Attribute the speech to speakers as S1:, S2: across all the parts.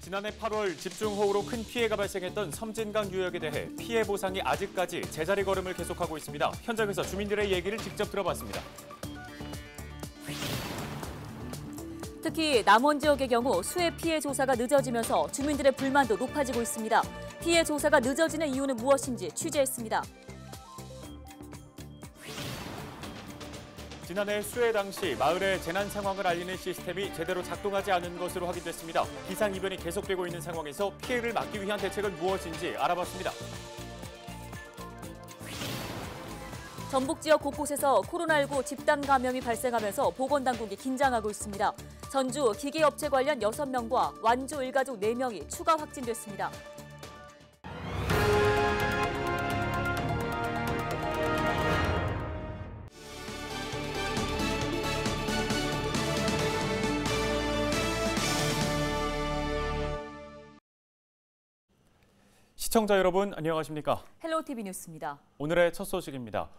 S1: 지난해 8월 집중호우로 큰 피해가 발생했던 섬진강 유역에 대해 피해 보상이 아직까지 제자리 걸음을 계속하고 있습니다. 현장에서 주민들의 얘기를 직접 들어봤습니다.
S2: 특히 남원 지역의 경우 수해 피해 조사가 늦어지면서 주민들의 불만도 높아지고 있습니다. 피해 조사가 늦어지는 이유는 무엇인지 취재했습니다.
S1: 지난해 수해 당시 마을의 재난 상황을 알리는 시스템이 제대로 작동하지 않은 것으로 확인됐습니다. 기상이변이 계속되고 있는 상황에서 피해를 막기 위한 대책은 무엇인지 알아봤습니다.
S2: 전북 지역 곳곳에서 코로나19 집단 감염이 발생하면서 보건당국이 긴장하고 있습니다. 전주 기계업체 관련 6명과 완주 일가족 4명이 추가 확진됐습니다.
S1: 시청자 여러분 안녕하십니까?
S2: 헬로티비 뉴스입니다.
S1: 오늘의 첫 소식입니다.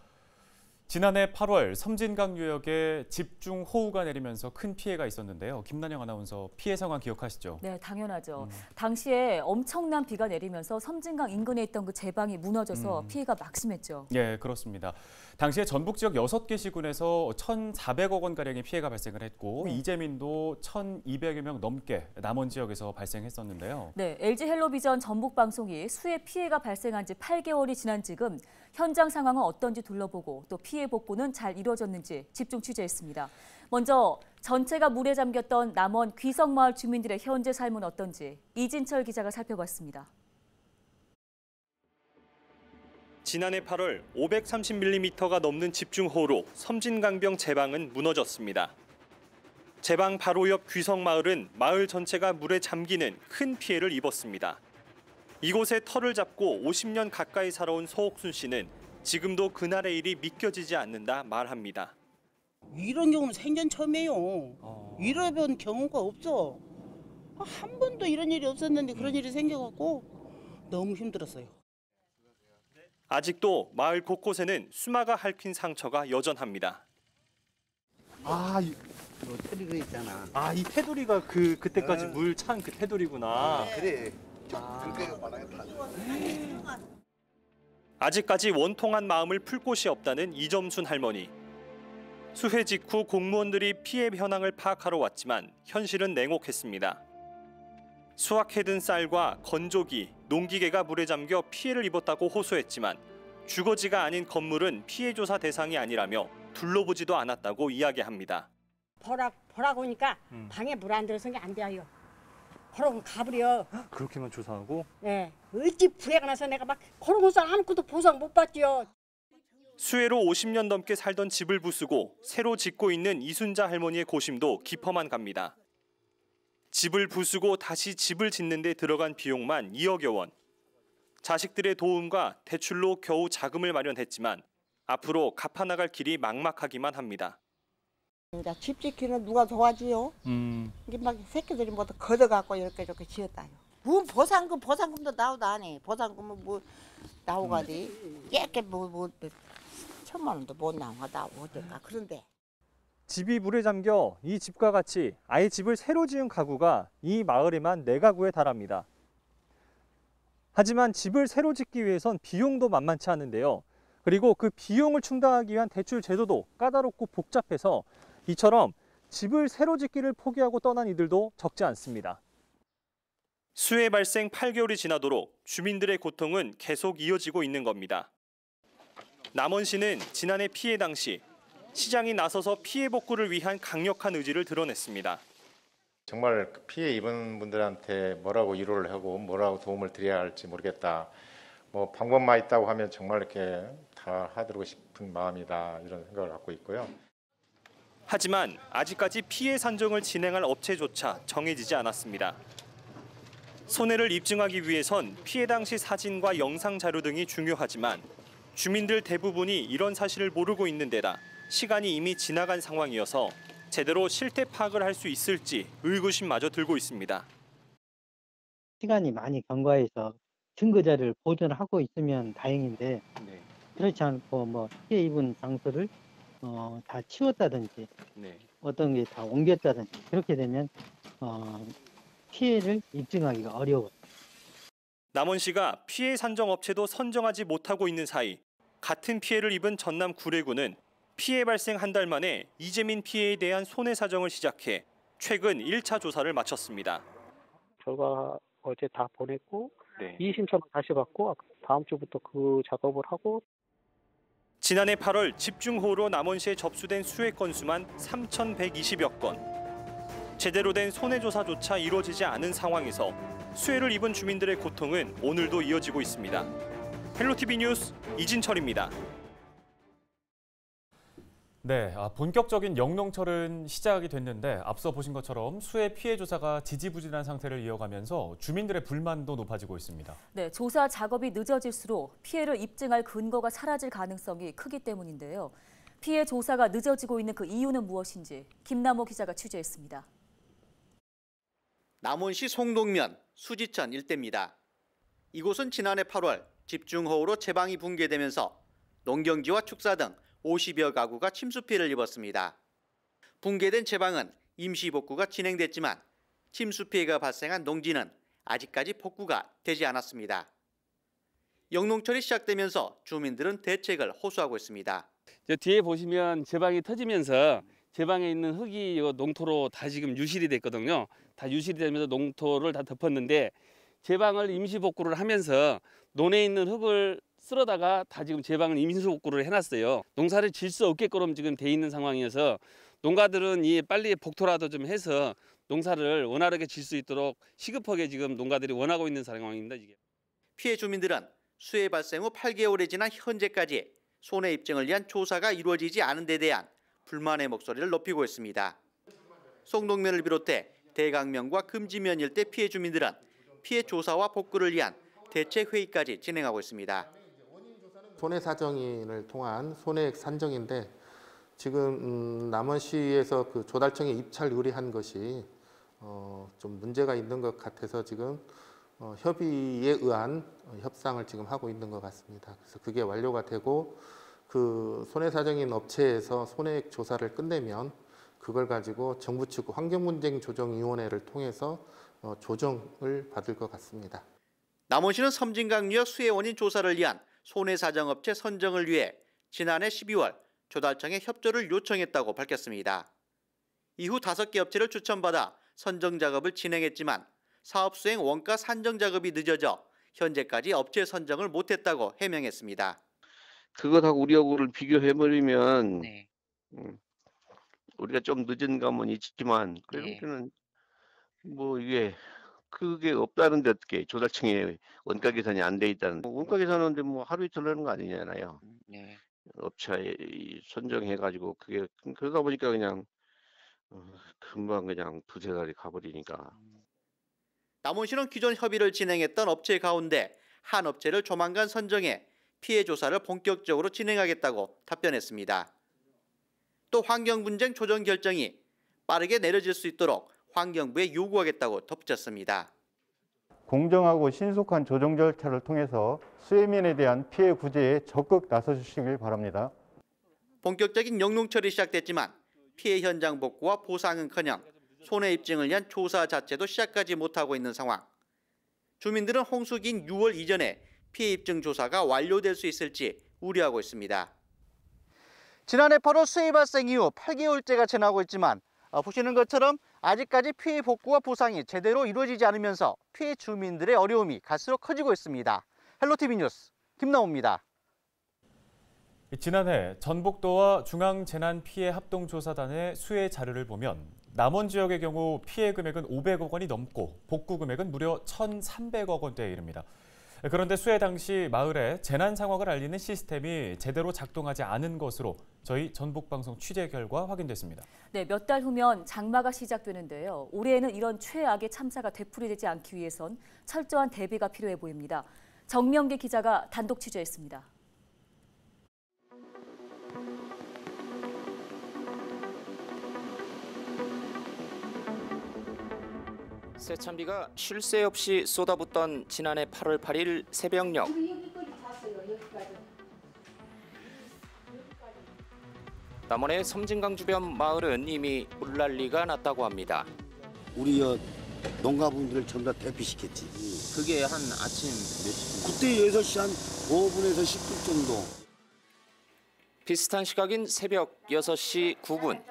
S1: 지난해 8월 섬진강 유역에 집중호우가 내리면서 큰 피해가 있었는데요. 김난영 아나운서 피해 상황 기억하시죠?
S2: 네, 당연하죠. 당시에 엄청난 비가 내리면서 섬진강 인근에 있던 그 제방이 무너져서 피해가 막심했죠.
S1: 네, 그렇습니다. 당시에 전북 지역 6개 시군에서 1,400억 원가량의 피해가 발생을 했고 이재민도 1,200여 명 넘게 남원 지역에서 발생했었는데요.
S2: 네, LG 헬로비전 전북방송이 수해 피해가 발생한 지 8개월이 지난 지금 현장 상황은 어떤지 둘러보고 또 피해 복구는 잘 이루어졌는지 집중 취재했습니다. 먼저 전체가 물에 잠겼던 남원 귀성마을 주민들의 현재 삶은 어떤지 이진철 기자가 살펴봤습니다.
S3: 지난해 8월 530mm가 넘는 집중호우로 섬진강병 제방은 무너졌습니다. 제방 바로 옆 귀성마을은 마을 전체가 물에 잠기는 큰 피해를 입었습니다. 이곳에 터를 잡고 50년 가까이 살아온 서옥순 씨는 지금도 그날의 일이 믿겨지지 않는다 말합니다.
S4: 이런 경우는 생전 처음이에요. 이런 경우가 없어. 한 번도 이런 일이 없었는데 그런 일이 생겨갖고 너무 힘들었어요.
S3: 아직도 마을 곳곳에는 수마가 핥힌 상처가 여전합니다.
S5: 이 테두리 있잖아. 이 테두리가 그때까지 물 찬 그 테두리구나.
S6: 그래.
S3: 아직까지 원통한 마음을 풀 곳이 없다는 이점순 할머니. 수해 직후 공무원들이 피해 현황을 파악하러 왔지만 현실은 냉혹했습니다. 수확해둔 쌀과 건조기, 농기계가 물에 잠겨 피해를 입었다고 호소했지만 주거지가 아닌 건물은 피해 조사 대상이 아니라며 둘러보지도 않았다고 이야기합니다.
S7: 보라고 하니까 방에 물 안 들어서는 게 안 돼요. 그러고 가버려.
S5: 그렇게만 조사하고?
S7: 네. 어찌 불해가 나서 내가 막 그러고서 아무것도 보상 못 받지요.
S3: 수해로 50년 넘게 살던 집을 부수고 새로 짓고 있는 이순자 할머니의 고심도 깊어만 갑니다. 집을 부수고 다시 집을 짓는 데 들어간 비용만 2억여 원. 자식들의 도움과 대출로 겨우 자금을 마련했지만 앞으로 갚아나갈 길이 막막하기만 합니다.
S7: 집 짓기는 누가 도와줘요? 이게 막 새끼들이 모두 걷어갖고 이렇게 지었다요.
S4: 뭐 보상금도 나오도 안 해. 보상금은 뭐 나오가지. 깨끗 뭐 1,000만 원도 못 나오가 어떨까 그런데.
S5: 집이 물에 잠겨 이 집과 같이 아예 집을 새로 지은 가구가 이 마을에만 4가구에 달합니다. 하지만 집을 새로 짓기 위해선 비용도 만만치 않은데요. 그리고 그 비용을 충당하기 위한 대출 제도도 까다롭고 복잡해서 이처럼 집을 새로 짓기를 포기하고 떠난 이들도 적지 않습니다.
S3: 수해 발생 8개월이 지나도록 주민들의 고통은 계속 이어지고 있는 겁니다. 남원시는 지난해 피해 당시 시장이 나서서 피해 복구를 위한 강력한 의지를 드러냈습니다.
S8: 정말 피해 입은 분들한테 뭐라고 위로를 하고 뭐라고 도움을 드려야 할지 모르겠다. 뭐 방법만 있다고 하면 정말 이렇게 다 하드리고 싶은 마음이다 이런 생각을 갖고 있고요.
S3: 하지만 아직까지 피해 산정을 진행할 업체조차 정해지지 않았습니다. 손해를 입증하기 위해선 피해 당시 사진과 영상 자료 등이 중요하지만 주민들 대부분이 이런 사실을 모르고 있는 데다 시간이 이미 지나간 상황이어서 제대로 실태 파악을 할 수 있을지 의구심마저 들고 있습니다.
S9: 시간이 많이 경과해서 증거 자료를 보존하고 있으면 다행인데 그렇지 않고 뭐 피해 입은 장소를 다 치웠다든지 어떤 게 다 옮겼다든지 그렇게 되면 피해를 입증하기가 어려워요.
S3: 남원시가 피해 산정 업체도 선정하지 못하고 있는 사이 같은 피해를 입은 전남 구례구는 피해 발생 한 달 만에 이재민 피해에 대한 손해 사정을 시작해 최근 1차 조사를 마쳤습니다.
S6: 결과 어제 다 보냈고 2심청을 다시 받고 다음 주부터 그 작업을 하고.
S3: 지난해 8월 집중호우로 남원시에 접수된 수해 건수만 3,120여 건. 제대로 된 손해조사조차 이루어지지 않은 상황에서 수해를 입은 주민들의 고통은 오늘도 이어지고 있습니다. 헬로티비 뉴스 이진철입니다.
S1: 네, 본격적인 영농철은 시작이 됐는데 앞서 보신 것처럼 수해 피해 조사가 지지부진한 상태를 이어가면서 주민들의 불만도 높아지고 있습니다.
S2: 네, 조사 작업이 늦어질수록 피해를 입증할 근거가 사라질 가능성이 크기 때문인데요. 피해 조사가 늦어지고 있는 그 이유는 무엇인지 김남호 기자가 취재했습니다.
S10: 남원시 송동면 수지천 일대입니다. 이곳은 지난해 8월 집중호우로 제방이 붕괴되면서 농경지와 축사 등 50여 가구가 침수 피해를 입었습니다. 붕괴된 제방은 임시 복구가 진행됐지만 침수 피해가 발생한 농지는 아직까지 복구가 되지 않았습니다. 영농철이 시작되면서 주민들은 대책을 호소하고 있습니다.
S11: 저 뒤에 보시면 제방이 터지면서 제방에 있는 흙이 농토로 다 지금 유실이 됐거든요. 다 유실이 되면서 농토를 다 덮었는데 제방을 임시 복구를 하면서 논에 있는 흙을 쓸어다가 다 지금 제방을 임시 복구를 해놨어요. 농사를 질 수 없게끔 지금 돼 있는 상황이어서 농가들은 이 빨리 복토라도 좀 해서 농사를 원활하게 질 수 있도록 시급하게 지금 농가들이 원하고 있는 상황입니다. 이게.
S10: 피해 주민들은 수해 발생 후 8개월이 지난 현재까지 손해 입증을 위한 조사가 이루어지지 않은 데 대한 불만의 목소리를 높이고 있습니다. 송동면을 비롯해 대강면과 금지면 일대 피해 주민들은 피해 조사와 복구를 위한 대책 회의까지 진행하고 있습니다.
S12: 손해 사정인을 통한 손해액 산정인데 지금 남원시에서 그 조달청에 입찰 의뢰한 것이 좀 문제가 있는 것 같아서 지금 협의에 의한 협상을 지금 하고 있는 것 같습니다. 그래서 그게 완료가 되고 그 손해 사정인 업체에서 손해액 조사를 끝내면 그걸 가지고 정부 측 환경분쟁조정위원회를 통해서 조정을 받을 것 같습니다.
S10: 남원시는 섬진강유역 수해 원인 조사를 위한 손해사정업체 선정을 위해 지난해 12월 조달청에 협조를 요청했다고 밝혔습니다. 이후 5개 업체를 추천받아 선정 작업을 진행했지만 사업 수행 원가 산정 작업이 늦어져 현재까지 업체 선정을 못했다고 해명했습니다.
S13: 그것하고 우리 요구를 비교해버리면 우리가 좀 늦은 감은 있지만 그래도 뭐 이게 그게 없다는데 어떻게 조달청에 원가 계산이 안 돼 있다는데 원가 계산하는데 뭐 하루 이틀 하는 거 아니잖아요. 업체 선정해가지고 그게 그러다 보니까 그냥 금방 그냥 두세 달이 가버리니까.
S10: 남원시는 기존 협의를 진행했던 업체 가운데 한 업체를 조만간 선정해 피해 조사를 본격적으로 진행하겠다고 답변했습니다. 또 환경분쟁 조정 결정이 빠르게 내려질 수 있도록 환경부에 요구하겠다고 덧붙였습니다.
S14: 공정하고 신속한 조정 절차를 통해서 수해민에 대한 피해 구제에 적극 나서주시길 바랍니다.
S10: 본격적인 영농철이 시작됐지만 피해 현장 복구와 보상은커녕 손해 입증을 위한 조사 자체도 시작하지 못하고 있는 상황. 주민들은 홍수기인 6월 이전에 피해 입증 조사가 완료될 수 있을지 우려하고 있습니다. 지난해 8월 수해 발생 이후 8개월째가 지나고 있지만 보시는 것처럼 아직까지 피해 복구와 보상이 제대로 이루어지지 않으면서 피해 주민들의 어려움이 갈수록 커지고 있습니다. 헬로티비 뉴스 김나호입니다.
S1: 지난해 전북도와 중앙재난피해합동조사단의 수해 자료를 보면 남원 지역의 경우 피해 금액은 500억 원이 넘고 복구 금액은 무려 1,300억 원대에 이릅니다. 그런데 수해 당시 마을에 재난 상황을 알리는 시스템이 제대로 작동하지 않은 것으로 저희 전북방송 취재 결과 확인됐습니다. 네,
S2: 몇 달 후면 장마가 시작되는데요. 올해에는 이런 최악의 참사가 되풀이되지 않기 위해선 철저한 대비가 필요해 보입니다. 정명기 기자가 단독 취재했습니다.
S15: 세찬비가 쉴 새 없이 쏟아붓던 지난해 8월 8일 새벽녘. 남원의 섬진강 주변 마을은 이미 물난리가 났다고 합니다.
S16: 우리 농가분들을 전부 다 대피시켰지.
S15: 그게 한 아침 몇 시?
S16: 그때 6시 한 5분에서 10분 정도.
S15: 비슷한 시각인 새벽 6시 9분.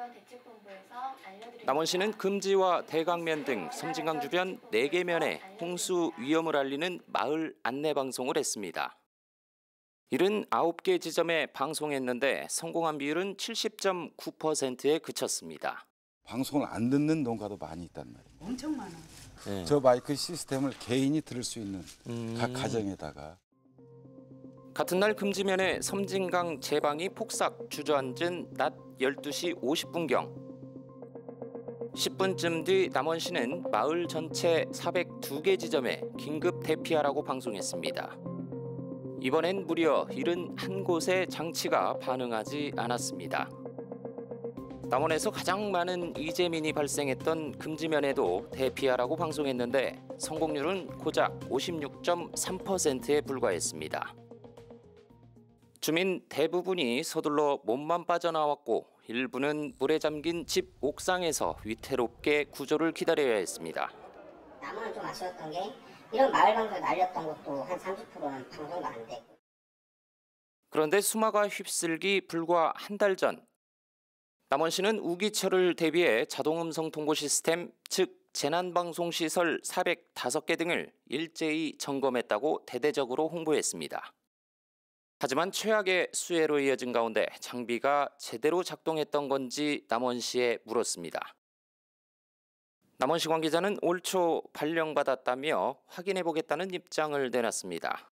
S15: 남원시는 금지와 대강면 등 섬진강 주변 4개 면에 홍수 위험을 알리는 마을 안내방송을 했습니다. 79개 지점에 방송했는데 성공한 비율은 70.9%에 그쳤습니다.
S17: 방송을 안 듣는 농가도 많이 있단 말이에요.
S4: 엄청 많아.
S17: 네. 저 마이크 시스템을 개인이 들을 수 있는 각 가정에다가.
S15: 같은 날 금지면에 섬진강 제방이 폭삭 주저앉은 낮 12시 50분경. 10분쯤 뒤 남원시는 마을 전체 402개 지점에 긴급 대피하라고 방송했습니다. 이번엔 무려 71곳의 장치가 반응하지 않았습니다. 남원에서 가장 많은 이재민이 발생했던 금지면에도 대피하라고 방송했는데 성공률은 고작 56.3%에 불과했습니다. 주민 대부분이 서둘러 몸만 빠져나왔고 일부는 물에 잠긴 집 옥상에서 위태롭게 구조를 기다려야 했습니다.
S18: 남원은 좀 아쉬웠던 게 이런 마을 방송에 날렸던 것도 한 30%는 방송도 안 되고.
S15: 그런데 수마가 휩쓸기 불과 한 달 전 남원시는 우기철을 대비해 자동음성 통보 시스템, 즉 재난방송시설 405개 등을 일제히 점검했다고 대대적으로 홍보했습니다. 하지만 최악의 수해로 이어진 가운데 장비가 제대로 작동했던 건지 남원시에 물었습니다. 남원시 관계자는 올 초 발령받았다며 확인해보겠다는 입장을 내놨습니다.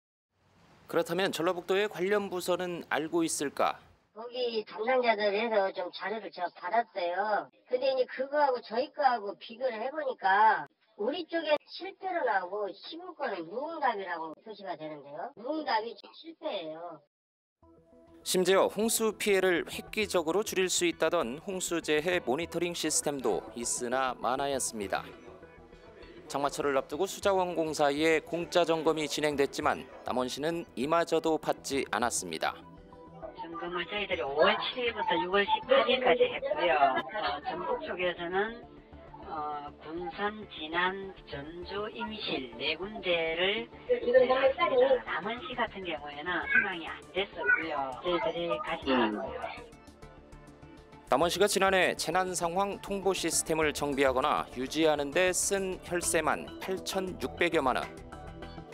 S15: 그렇다면 전라북도의 관련 부서는 알고 있을까?
S18: 거기 담당자들에서 좀 자료를 제가 받았어요. 근데 이제 그거하고 저희 거하고 비교를 해보니까 우리 쪽에 실패로 나오고 시군 거는 무응답이라고 표시가 되는데요. 무응답이 실패예요.
S15: 심지어 홍수 피해를 획기적으로 줄일 수 있다던 홍수재해 모니터링 시스템도 있으나 마나였습니다. 장마철을 앞두고 수자원 공사에 공짜 점검이 진행됐지만 남원시는 이마저도 받지 않았습니다.
S19: 점검을 저희들이 5월 7일부터 6월 18일까지 했고요. 전북 쪽에서는 군산, 진안, 전주, 임실 4군데를 했습니다. 남원시 같은 경우에는 희망이 안 됐었고요. 저희들이 가지 않았고요.
S15: 남원시가 지난해 재난상황 통보 시스템을 정비하거나 유지하는 데 쓴 혈세만 8,600여만 원.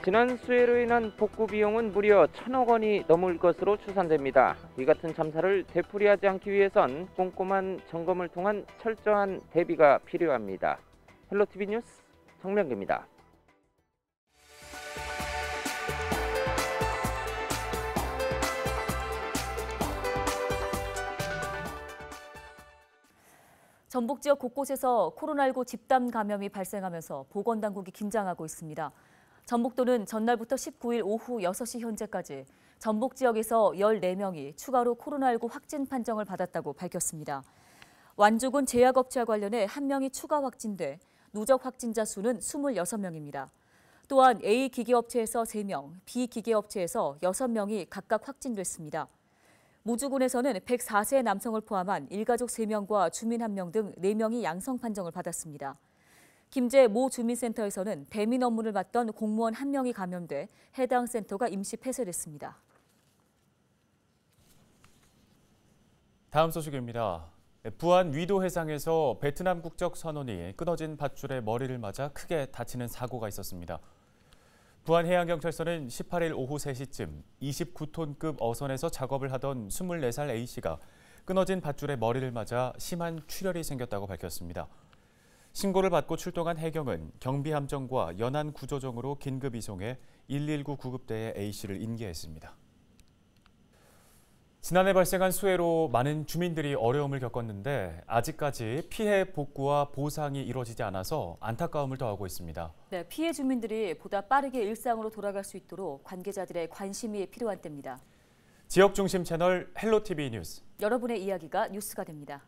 S15: 지난 수해로 인한 복구 비용은 무려 1,000억 원이 넘을 것으로 추산됩니다. 이 같은 참사를 되풀이하지 않기 위해선 꼼꼼한 점검을 통한 철저한 대비가 필요합니다. 헬로티비 뉴스 정명기입니다.
S2: 전북 지역 곳곳에서 코로나19 집단 감염이 발생하면서 보건당국이 긴장하고 있습니다. 전북도는 전날부터 19일 오후 6시 현재까지 전북 지역에서 14명이 추가로 코로나19 확진 판정을 받았다고 밝혔습니다. 완주군 제약업체와 관련해 1명이 추가 확진돼 누적 확진자 수는 26명입니다. 또한 A 기계업체에서 3명, B 기계업체에서 6명이 각각 확진됐습니다. 무주군에서는 104세 남성을 포함한 일가족 3명과 주민 1명 등 4명이 양성 판정을 받았습니다. 김제 모 주민센터에서는 배민 업무를 맡던 공무원 1명이 감염돼 해당 센터가 임시 폐쇄됐습니다.
S1: 다음 소식입니다. 부안 위도 해상에서 베트남 국적 선원이 끊어진 밧줄에 머리를 맞아 크게 다치는 사고가 있었습니다. 부안해양경찰서는 18일 오후 3시쯤 29톤급 어선에서 작업을 하던 24살 A씨가 끊어진 밧줄에 머리를 맞아 심한 출혈이 생겼다고 밝혔습니다. 신고를 받고 출동한 해경은 경비함정과 연안구조정으로 긴급 이송해 119 구급대에 A씨를 인계했습니다. 지난해 발생한 수해로 많은 주민들이 어려움을 겪었는데 아직까지 피해 복구와 보상이 이루어지지 않아서 안타까움을 더하고 있습니다.
S2: 네, 피해 주민들이 보다 빠르게 일상으로 돌아갈 수 있도록 관계자들의 관심이 필요한 때입니다.
S1: 지역 중심 채널 헬로티비 뉴스.
S2: 여러분의 이야기가 뉴스가 됩니다.